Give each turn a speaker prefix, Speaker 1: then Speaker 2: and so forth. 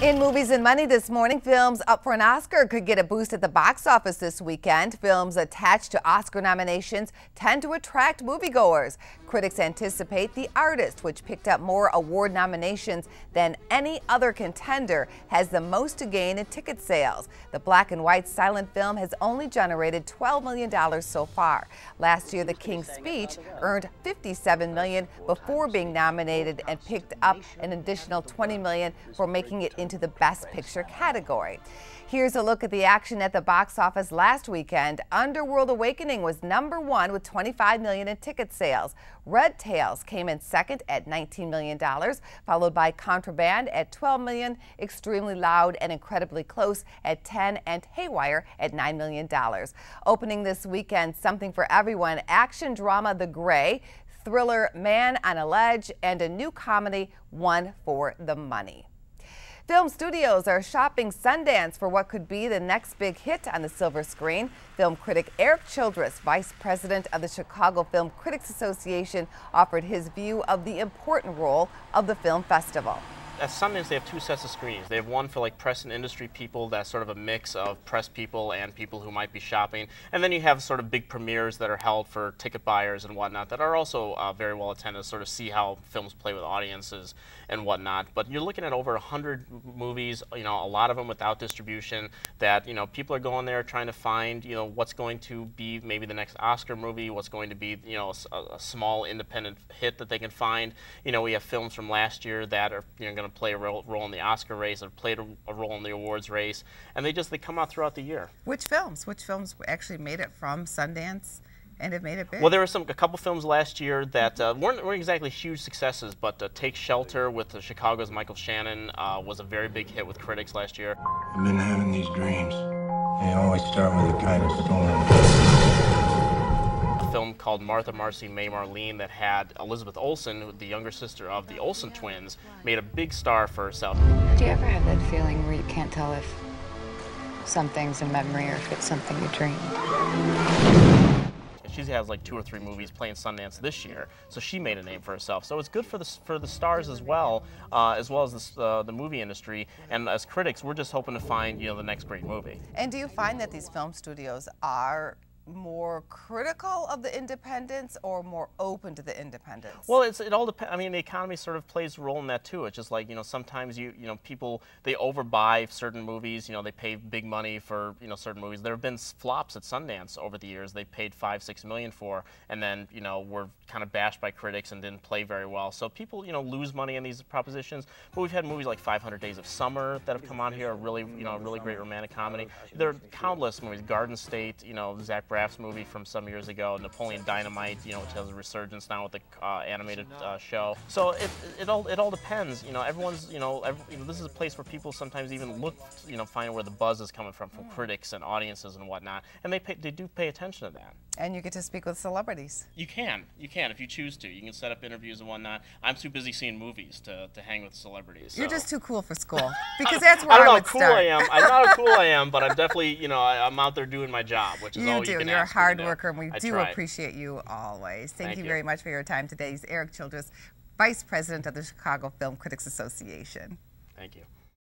Speaker 1: In Movies and Money this morning, films up for an Oscar could get a boost at the box office this weekend. Films attached to Oscar nominations tend to attract moviegoers. Critics anticipate The Artist, which picked up more award nominations than any other contender, has the most to gain in ticket sales. The black and white silent film has only generated $12 million so far. Last year, The King's Speech earned $57 million before being nominated and picked up an additional $20 million for making it into the Best Picture category. Here's a look at the action at the box office last weekend. Underworld Awakening was #1 with $25 million in ticket sales. Red Tails came in second at $19 million, followed by Contraband at $12 million, Extremely Loud and Incredibly Close at $10 million, and Haywire at $9 million. Opening this weekend, Something for Everyone, action drama The Gray, thriller Man on a Ledge, and a new comedy, One for the Money. Film studios are shopping Sundance for what could be the next big hit on the silver screen. Film critic Erik Childress, vice president of the Chicago Film Critics Association, offered his view of the important role of the film festival.
Speaker 2: At Sundance, they have two sets of screens. They have one for like press and industry people, that's sort of a mix of press people and people who might be shopping. And then you have sort of big premieres that are held for ticket buyers and whatnot that are also very well attended to sort of see how films play with audiences and whatnot. But you're looking at over 100 movies, a lot of them without distribution, that, people are going there trying to find, what's going to be maybe the next Oscar movie, what's going to be, a small independent hit that they can find. We have films from last year that are, going to play a role in the Oscar race, or played a role in the awards race, and they come out throughout the year.
Speaker 1: Which films actually made it from Sundance and have made it big?
Speaker 2: Well, there were a couple films last year that weren't exactly huge successes, but Take Shelter with Chicago's Michael Shannon was a very big hit with critics last year.
Speaker 3: I've been having these dreams. They always start with a kind of storm.
Speaker 2: A film called Martha, Marcy, May, Marlene that had Elizabeth Olsen, the younger sister of the Olsen twins, made a big star for herself.
Speaker 4: Do you ever have that feeling where you can't tell if something's a memory or if it's something you dreamed?
Speaker 2: She has like 2 or 3 movies playing Sundance this year, so she made a name for herself. So it's good for the stars as well as the movie industry. And as critics, we're just hoping to find the next great movie.
Speaker 1: And do you find that these film studios are more critical of the independents or more open to the independents?
Speaker 2: Well, it all depends. I mean, the economy sort of plays a role in that too. It's just like, sometimes people, they overbuy certain movies, they pay big money for, certain movies. There have been flops at Sundance over the years they paid $5–6 million for, and then, were kind of bashed by critics and didn't play very well. So people, lose money in these propositions. But we've had movies like 500 Days of Summer that have come out here, a really great romantic comedy. There are countless movies, Garden State, Zach Braff's movie from some years ago, Napoleon Dynamite, which has a resurgence now with the animated show. So it all depends. Everyone's, this is a place where people sometimes even look, find where the buzz is coming from critics and audiences and whatnot, and they do pay attention to that.
Speaker 1: And you get to speak with celebrities.
Speaker 2: You can if you choose to. You can set up interviews and whatnot. I'm too busy seeing movies to hang with celebrities. So.
Speaker 1: You're just too cool for school, because that's where I would start.
Speaker 2: I don't know how cool I am, but I'm definitely, I'm out there doing my job, which is all you can ask.
Speaker 1: You're a hard worker, and we do
Speaker 2: try.
Speaker 1: appreciate you always. Thank you
Speaker 2: you
Speaker 1: very much for your time today. He's Erik Childress, Vice President of the Chicago Film Critics Association.
Speaker 2: Thank you.